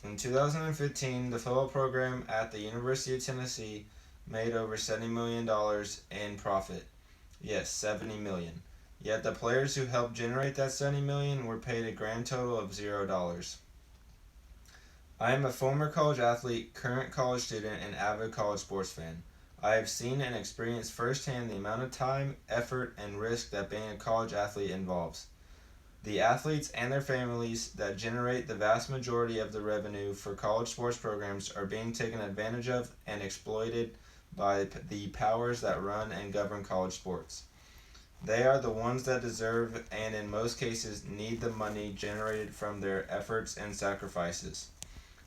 In 2015, the football program at the University of Tennessee made over $70 million in profit. Yes, 70 million. Yet the players who helped generate that 70 million were paid a grand total of $0. I am a former college athlete, current college student, and avid college sports fan. I have seen and experienced firsthand the amount of time, effort, and risk that being a college athlete involves. The athletes and their families that generate the vast majority of the revenue for college sports programs are being taken advantage of and exploited by the powers that run and govern college sports. They are the ones that deserve and in most cases need the money generated from their efforts and sacrifices.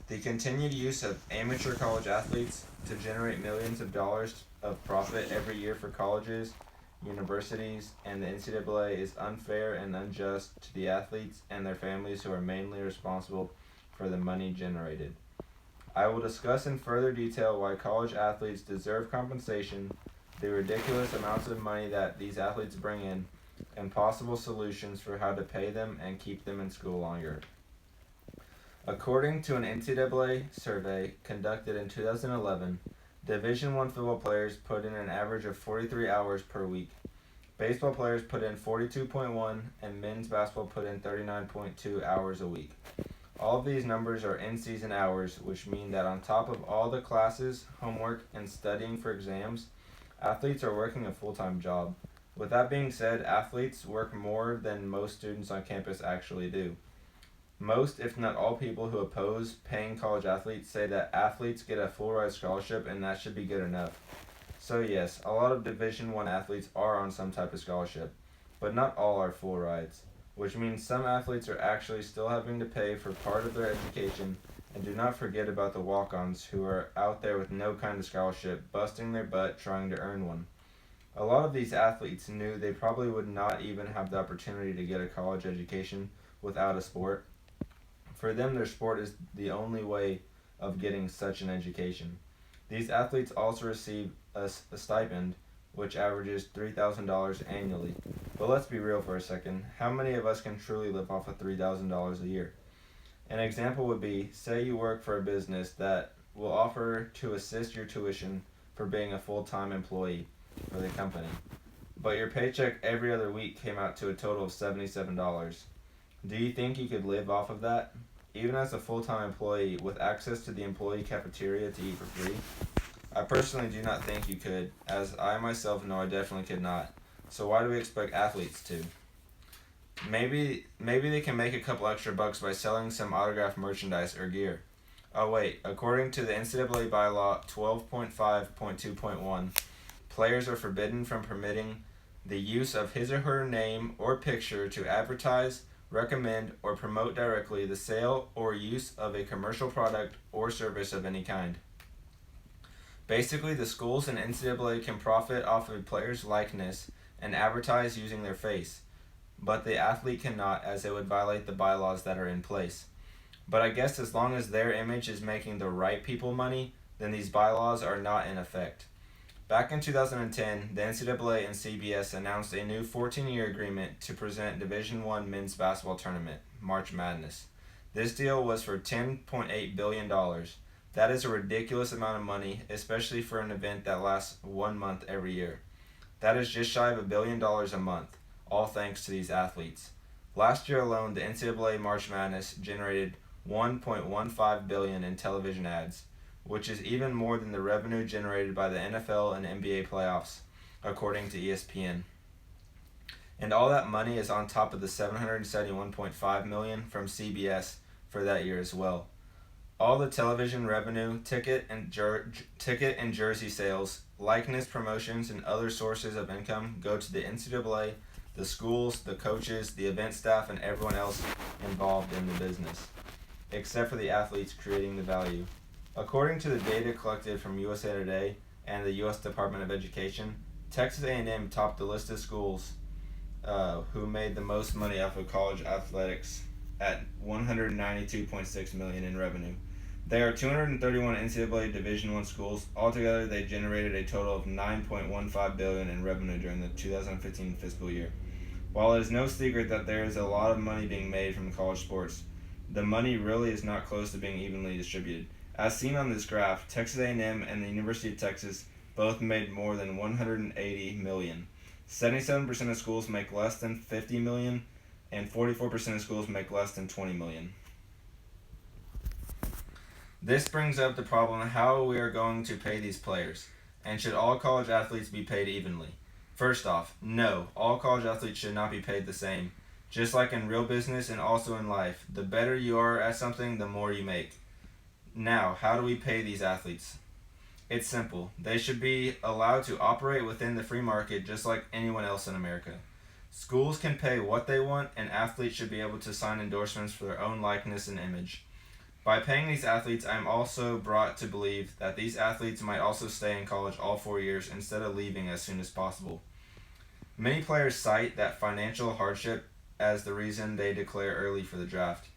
The continued use of amateur college athletes to generate millions of dollars of profit every year for colleges, universities, and the NCAA is unfair and unjust to the athletes and their families who are mainly responsible for the money generated. I will discuss in further detail why college athletes deserve compensation, the ridiculous amounts of money that these athletes bring in, and possible solutions for how to pay them and keep them in school longer. According to an NCAA survey conducted in 2011, Division I football players put in an average of 43 hours per week. Baseball players put in 42.1 and men's basketball put in 39.2 hours a week. All of these numbers are in-season hours, which mean that on top of all the classes, homework, and studying for exams, athletes are working a full-time job. With that being said, athletes work more than most students on campus actually do. Most, if not all, people who oppose paying college athletes say that athletes get a full-ride scholarship and that should be good enough. So yes, a lot of Division I athletes are on some type of scholarship, but not all are full rides, which means some athletes are actually still having to pay for part of their education, and do not forget about the walk-ons who are out there with no kind of scholarship, busting their butt trying to earn one. A lot of these athletes knew they probably would not even have the opportunity to get a college education without a sport. For them, their sport is the only way of getting such an education. These athletes also receive a stipend, which averages $3,000 annually. But let's be real for a second. How many of us can truly live off of $3,000 a year? An example would be, say you work for a business that will offer to assist your tuition for being a full-time employee for the company. But your paycheck every other week came out to a total of $77. Do you think you could live off of that? Even as a full-time employee with access to the employee cafeteria to eat for free? I personally do not think you could, as I myself know I definitely could not. So why do we expect athletes to? Maybe they can make a couple extra bucks by selling some autographed merchandise or gear. Oh wait, according to the NCAA bylaw 12.5.2.1, players are forbidden from permitting the use of his or her name or picture to advertise, recommend, or promote directly the sale or use of a commercial product or service of any kind. Basically, the schools and NCAA can profit off of a player's likeness and advertise using their face, but the athlete cannot, as it would violate the bylaws that are in place. But I guess as long as their image is making the right people money, then these bylaws are not in effect. Back in 2010, the NCAA and CBS announced a new 14-year agreement to present Division I men's basketball tournament, March Madness. This deal was for $10.8 billion. That is a ridiculous amount of money, especially for an event that lasts 1 month every year. That is just shy of $1 billion a month, all thanks to these athletes. Last year alone, the NCAA March Madness generated $1.15 billion in television ads, which is even more than the revenue generated by the NFL and NBA playoffs, according to ESPN. And all that money is on top of the $771.5 million from CBS for that year as well. All the television revenue, ticket and jersey sales, likeness promotions, and other sources of income go to the NCAA, the schools, the coaches, the event staff, and everyone else involved in the business, except for the athletes creating the value. According to the data collected from USA Today and the U.S. Department of Education, Texas A&M topped the list of schools who made the most money off of college athletics at $192.6 million in revenue. There are 231 NCAA Division I schools. Altogether, they generated a total of $9.15 billion in revenue during the 2015 fiscal year. While it is no secret that there is a lot of money being made from college sports, the money really is not close to being evenly distributed. As seen on this graph, Texas A&M and the University of Texas both made more than 180 million. 77% of schools make less than 50 million, and 44% of schools make less than 20 million. This brings up the problem of how we are going to pay these players, and should all college athletes be paid evenly? First off, no, all college athletes should not be paid the same. Just like in real business and also in life, the better you are at something, the more you make. Now, how do we pay these athletes? It's simple. They should be allowed to operate within the free market just like anyone else in America. Schools can pay what they want, and athletes should be able to sign endorsements for their own likeness and image. By paying these athletes, I am also brought to believe that these athletes might also stay in college all 4 years instead of leaving as soon as possible. Many players cite that financial hardship as the reason they declare early for the draft,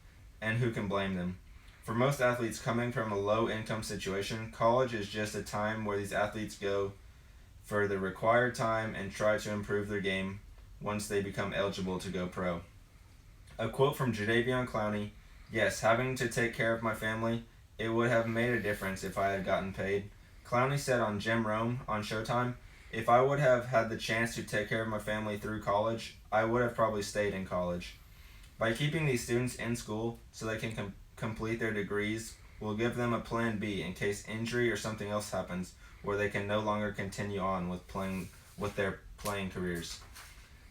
and who can blame them? For most athletes coming from a low-income situation, college is just a time where these athletes go for the required time and try to improve their game once they become eligible to go pro. A quote from Jadeveon Clowney, "Yes, having to take care of my family, it would have made a difference if I had gotten paid." Clowney said on Jim Rome on Showtime, "If I would have had the chance to take care of my family through college, I would have probably stayed in college." By keeping these students in school so they can complete their degrees, will give them a plan B in case injury or something else happens where they can no longer continue on with their playing careers.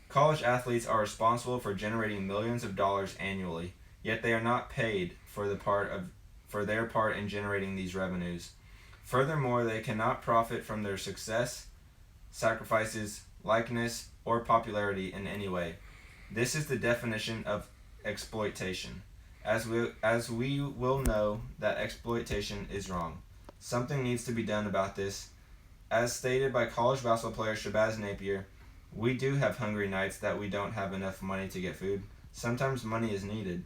College athletes are responsible for generating millions of dollars annually, yet they are not paid for their part in generating these revenues. Furthermore, they cannot profit from their success, sacrifices, likeness, or popularity in any way. This is the definition of exploitation. As we will know that exploitation is wrong. Something needs to be done about this. As stated by college basketball player Shabazz Napier, we do have hungry nights that we don't have enough money to get food. Sometimes money is needed.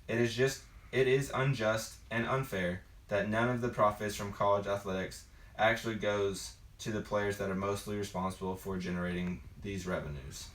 It is unjust and unfair that none of the profits from college athletics actually goes to the players that are mostly responsible for generating these revenues.